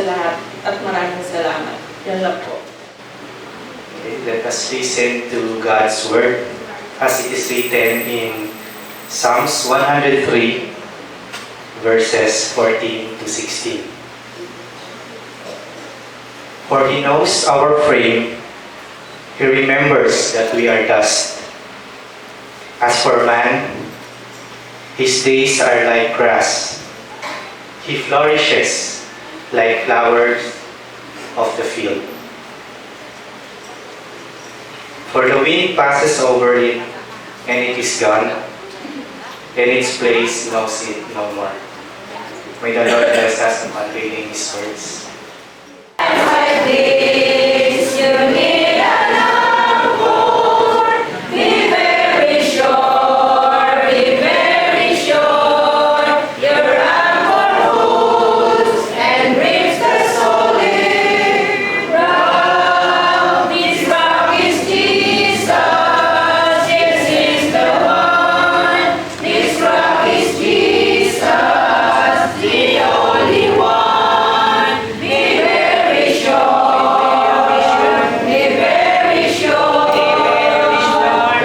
lahat at maraming salamat. Yan lang po. Okay, let us listen to God's Word as it is written in Psalms 103, verses 14 to 16. For He knows our frame, He remembers that we are dust. As for man, his days are like grass. He flourishes like flowers of the field. For the wind passes over it, and it is gone, and its place knows it no more. May the Lord bless us upon reading His words. Like this, you need an anchor. Be very sure, be very sure. Your anchor holds and brings the solid rock. This rock is Jesus. Yes, He's the one. This rock is Jesus, the only one. Be very sure, be very sure.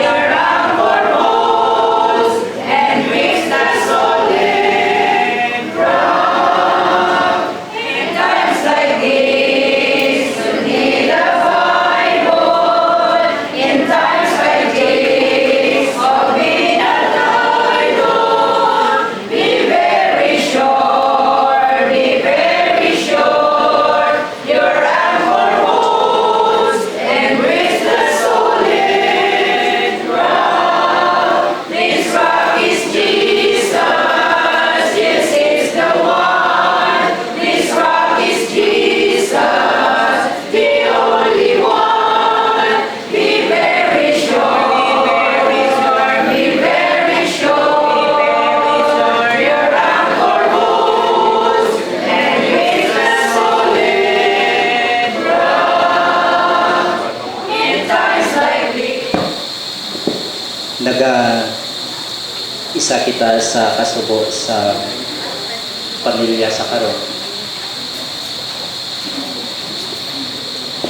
Your anchor holds and brings the solid rock. In times like this, you need a Bible. In times like this, all being an idol. Be very sure, be very sure. Your anchor holds and brings the solid rock. This rock is Jesus. Yes, He's the one. This rock is Jesus, the only one. Be very sure, be very sure. Your anchor holds and brings the solid rock. In times like this. Isa kita sa kasubo sa pamilya sa karon.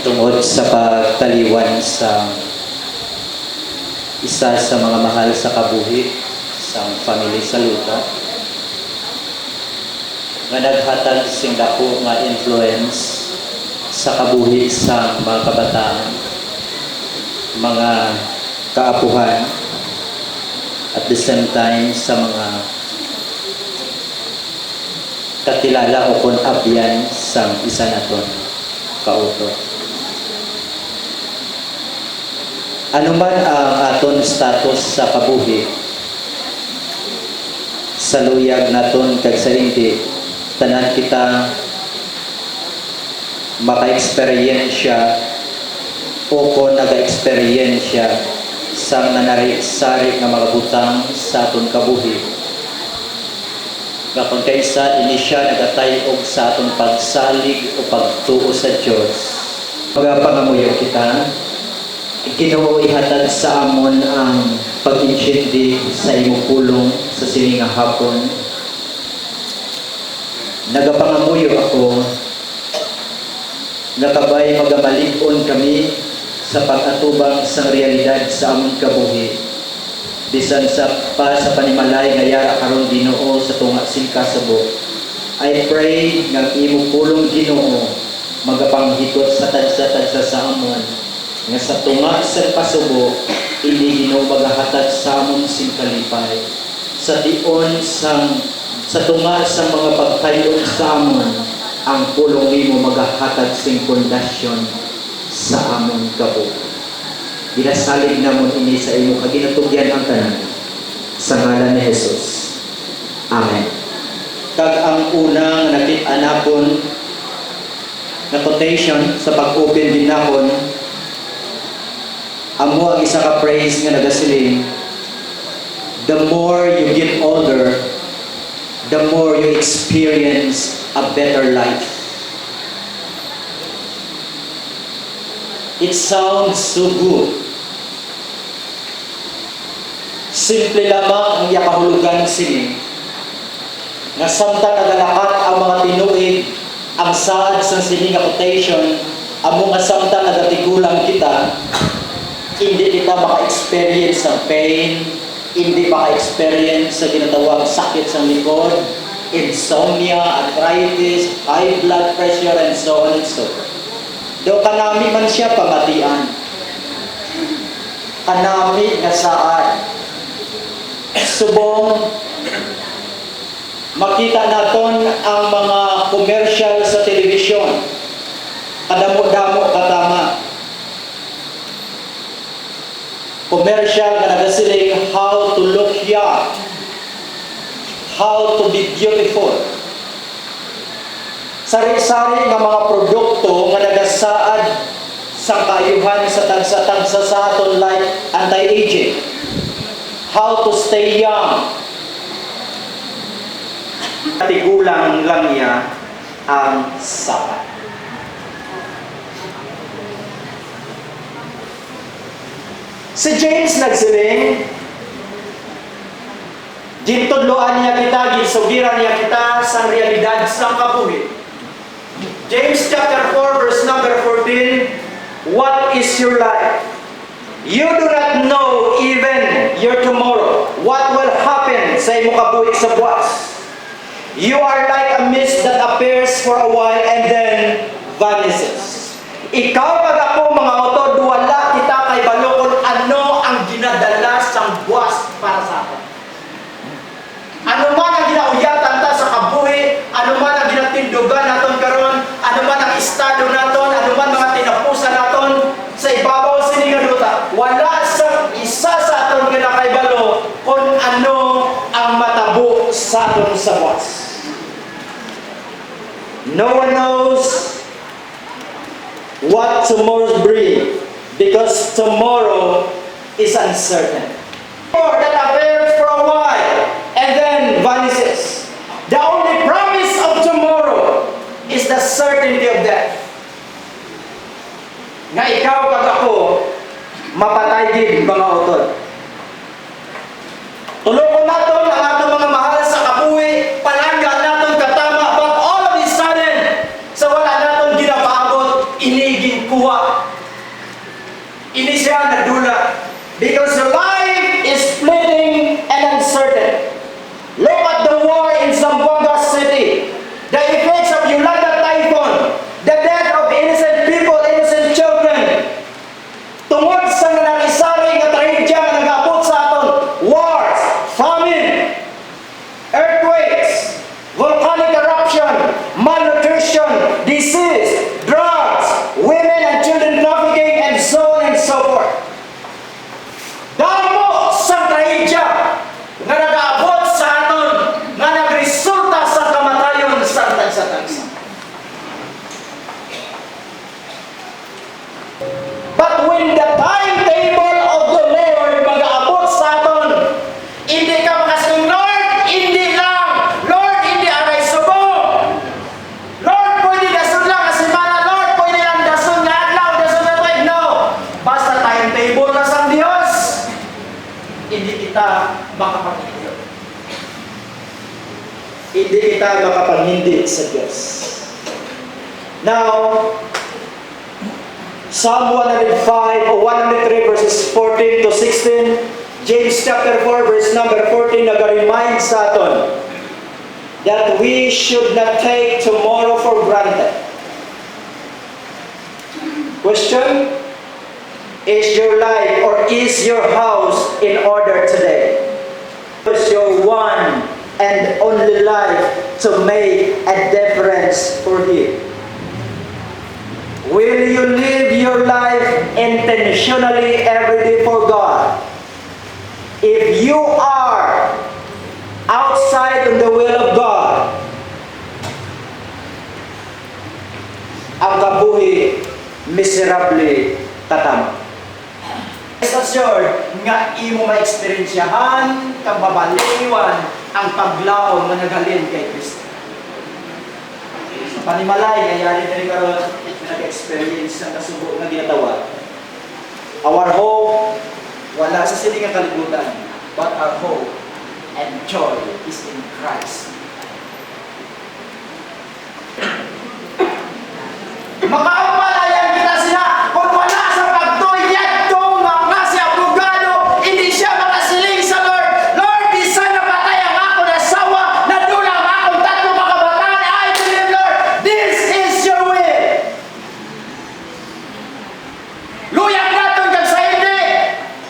Tungod sa pagtaliwan sa isa sa mga mahal sa kabuhi sa family sa luta, nga naghatag sing dako nga influence sa kabuhi sa mga kabataan, mga kaapuhan, at the same time sa mga katilala o kon abyan sa isa naton kauto. Ano man ang aton status sa kabuhi, sa luyag naton kag sa hindi, tanan kita maka-eksperyensya o kung naga-eksperyensya sa nanari-sari nga mga butang sa aton kabuhi. Kapag kaysa ini siya nagatayog sa aton pagsalig o pagtuo sa Diyos. Pagapangamuyo kita, Ginoo ihatag sa amon ang pag-insyindi sa imong pulong sa sining nga hapon. Nagapangamuyo ako, nakabay magamalig-on kami sa pag-atubang sa realidad sa among kabuhi. Bisan sa panimalay nga yara karon Ginoo sa tunga sing kasubo. I pray nga imong pulong Ginoo magapanghikot sa tadsa-tadsa sa amon nga sa tunga sa kasubo hindi Ginoo magahatag sa amon sing kalipay. Sa dion sa tunga sa mga pagtayog sa amon ang pulong nimo magahatag sing pundasyon sa among kabuhi. Ginasalig namon ini sa imo kaginatugyan ang tanan sa ngalan ni Jesus. Amen. Kag ang unang nakita napon na quotation sa pag-open din nahon, amo ang isa ka praise nga nagasiling, the more you get older, the more you experience a better life. It sounds so good. Simple lamang ang yakahulugan sini. Nga samtang nagalakat ang mga tinuig ang saad sa sininga quotation, among asamta nagatigulang kita, hindi kita maka-experience ng pain, hindi maka-experience sa ginatawag sakit sa likod, insomnia, arthritis, high blood pressure, and so on and so forth. Do kanami man siya pamatian. Kanami nga saad. Subong, makita naton ang mga commercial sa telebisyon. Kadamo-damo katama. Commercial nga nagasiling how to look young, how to be beautiful. Sari-sari nga mga produkto nga nagasaad sa kaayuhan sa tagsa-tagsa sa aton like anti-aging, how to stay young. Tigulang lang niya ang saad. Si James nagsiling, gintudloan niya kita, ginsugiran niya kita sa realidad sa kabuhi. James chapter 4 verse number 14, what is your life? You do not know even your tomorrow, what will happen sa imo kabuhi sa buwas. You are like a mist that appears for a while and then vanishes. Ikaw pag ako mga utod, wala kita kay balokon ano ang ginadala sa buwas para sa atin. Ano man ang ginauyatan ta sa kabuhi, ano man ang ginatindugan naton karon, ano man ang estado naton, ano man mga tinapusan naton sa ibabaw sini nga duta, wala sa isa sa aton nga nakaibalo kung ano ang matabo sa aton sa buwas. No one knows what tomorrow brings because tomorrow is uncertain. Or that appears for a while and then vanishes. The only promise of tomorrow is the certainty of death. Nga ikaw kag ako mapatay din mga utod. Tulungon naton ang atong mga mahal sa kabuhi, palangga naton katama, but all of a sudden sa wala naton ginapaabot, iniging kuha. Ini siya nagdula. Because life is fleeting and uncertain. Look at the war in Zamboanga City. The effects of Yolanda Typhoon. The death of innocent people, innocent children. Tungod sa nangyari nga trahedya nga nag-abot sa aton. Wars, famine, earthquakes, volcanic eruption, malnutrition, disease, drugs, women and children trafficking, and so on and so forth. Damo sa trahedya nga nag-aabot sa aton nga nagresulta sa kamatayon sa tagsa-tagsa. But when the timetable of the Lord mag-aabot sa aton, hindi ka makasing, Lord, hindi lang. Lord, hindi aray subo. Lord, pwede dasun lang kasi mana. Lord, pwede lang dasun nga adlaw, dasun na tuig. No. Basta timetable na sa Diyos, hindi kita makapag-hindi. Hindi kita makapag-hindi sa Diyos. Now, Psalm 105 or 103 verses 14 to 16, James chapter 4 verse number 14 nag-remind sa aton that we should not take tomorrow for granted. Question? Is your life or is your house in order today? Is your one and only life to make a difference for Him? Will you live your life intentionally every day for God? If you are outside of the will of God, ang kabuhi miserably tatama. Rest assured nga imo ma-experiensyahan kang babaliwan ang paglaom nga naghalin kay Kristo. Sa panimalay, ngayari na rin karon nag-experience ng kasubo na ginatawa. Our hope, wala sa siling nga kalibutan, but our hope and joy is in Christ. Makaupalayan kita sila kung wala sa pagtuyad ko nga si abogado, hindi siya makasiling sa Lord. Lord, di sana patay ang ako na sawa, nadulang akong tatlo makabataan. I believe, Lord, this is your will. Luyag natin kag sa hindi.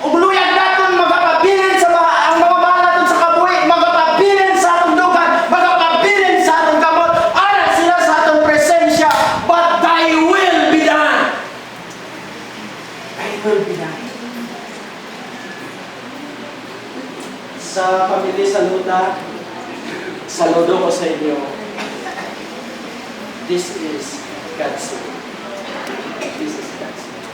Ug luyag natin magapabilin sa ang mga mahal natin sa kabuhi, magapabilin sa atong dugan, magapabilin sa atong kamot. Aral sila sa atong presensya, but thy will be done. Thy will be done. Sa pamilya Saluda, saludo ko sa inyo. This is God's will. This is God's will.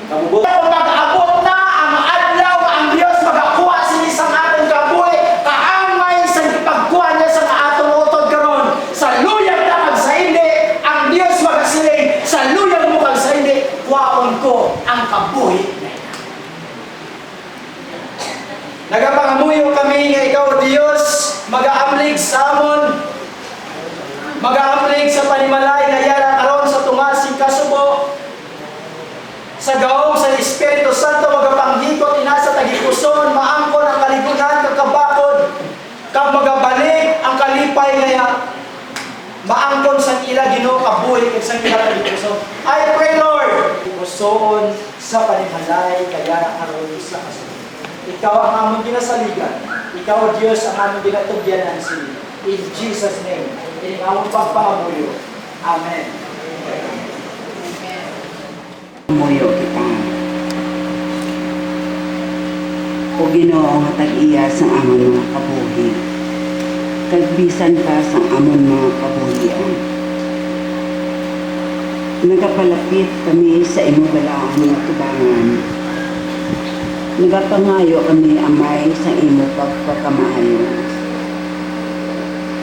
Kabubuti kung mag-abot na ang adlaw ang Dios magakuha sini sa atong kabuhi, kaangay sa pagkuha niya sa atong utod karon. Sa luyag na kag sa hindi, ang Dios magasiling, sa luyag mo kag sa hindi, kuhaon ko ang kabuhi. Nagapangamuyo kami nga ikaw Dios, mag-aamlig sa amon, mag-aamlig sa panimalay nga yara karon sa tungasing kasubo. Sa gaong sa Espiritu Santo magapanghikot ina sa tagipuson, maangkon ang kaligunan kakabakod, kag magabalik ang kalipay ngaya maangkon sa ila Ginoo kabuhi kag sa ila tagipuson. I pray, Lord, pusoon sa panimalay kaya karon sa kasubo. Ikaw ang among ginasaligan, ikaw Dios ang among ginatugyanan sini. In Jesus name, in among pagpangamuyo. Amen. Muyo kita. O Ginoo nga tag-iya sa amon mga kabuhi. Kagbisan pa sa amon mga kabuhian. Nagapalapit kami sa imo balaang mga tubangan. Nagapangayo kami amay sa imo pagpakamayo.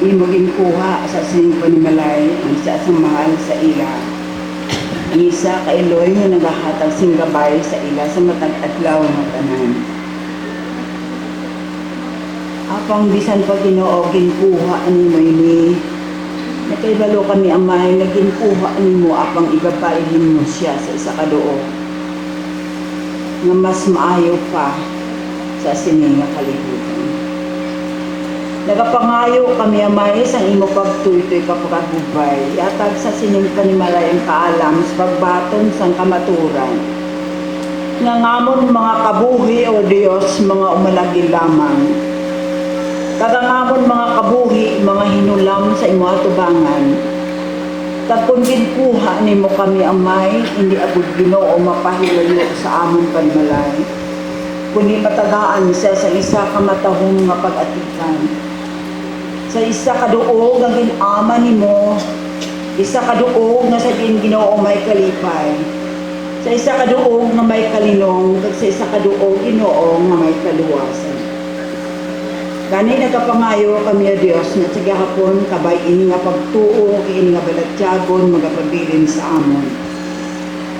Imo ginkuha sa sining panimalay ang isa sa mahal sa ila. Ang isa ka Eloy nga nagahatag sing gabay sa ila sa matag adlaw nga tanan. Apang bisan pa Ginoo ginkuha nimo ini. Nakaibalo kami amay nga ginkuha nimo apang igapailin mo siya sa isa ka duo. Nga mas maayo pa sa sining nga kalibutan. Nagapangayo kami amay sa imo pagtuytoy kapagubay, yatag sa sining panimalay ang kaalam sa pagbaton sang kamaturan. Nga ngamon mga kabuhi o Dios mga umalagi lamang. Kagangamon mga kabuhi, mga hinulam sa imo atubangan. Tapon ginkuha nimo kami amay, hindi agud Ginoo mapahilayo sa amon panimalay. Kundi matagaan siya sa isa ka matahong nga pag-atikan. Sa isa kaduog nga ginama nimo, isa kaduog nga sa Ginoo may kalipay. Sa isa kaduog nga may kalinong, ug sa isa kaduog Ginoo nga may kaluwasan. Gani nagapangayo kami o Dios nga sa gihapon kabay ini nga pagtuo ini nga balatyagon magapabilin sa amon.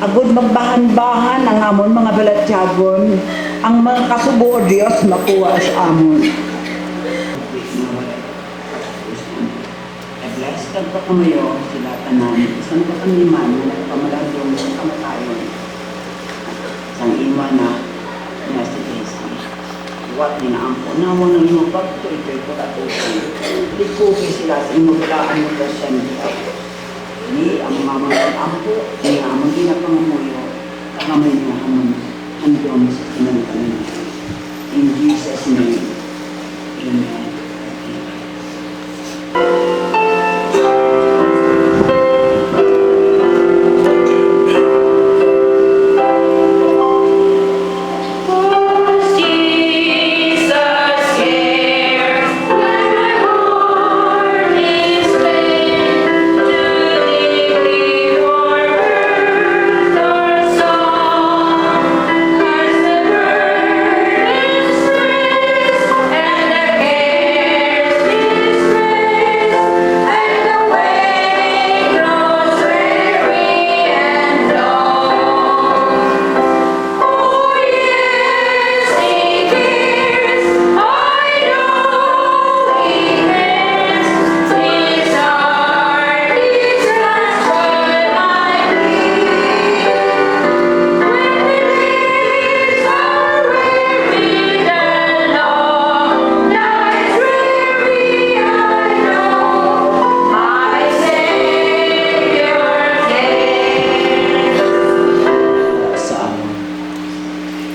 Agud magbahan-bahan ang amon mga balatyagon, ang mga kasubo o Dios makuha sa amon. Bless kag pakamayo sila tanan, isang pakamiman na nagpamaladong sa kamatayon. Sang ima na si Daisy. Wat ni naampo, nawa ng imo pagtuloy ko katuloy. Likugi sila sa imo balaan mo ka siya niya. Ni ang mga ampo, ni ang mga ginapangamuyo, kakamay niya handom sa sinantanin. In Jesus' name, Amen. And the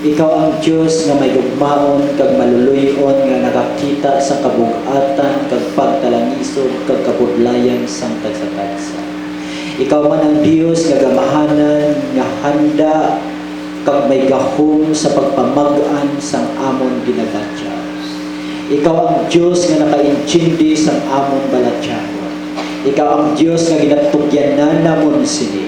Ikaw ang Diyos nga may gugmaon kag maluluyon nga nakakita sa kabug-atan kag pagtalangisod kag kabudlayan sang tagsa-tagsa. Ikaw man ang Diyos nga gamahanan nga handa kag may gahom sa pagpamag-an sang amon ginagadya. Ikaw ang Diyos nga nakaintindi sang amon balatyanon. Ikaw ang Diyos nga ginatugyanan namon sini.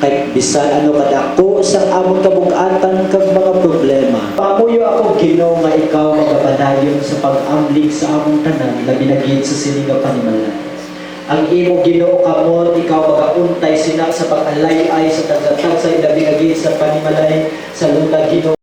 Kahit bisan ano kadako sa amon kabug-atan kag mga problema. Pamuyo ako Ginoo nga ikaw magapadayon sa pag-amlig sa amon tanan labi na gid sa sini nga panimalay. Ang imo Ginoo kamot ikaw magauntay sina sa pag-alay-ay sa tagsa-tagsa labi na gid sa panimalay sa luta Ginoo.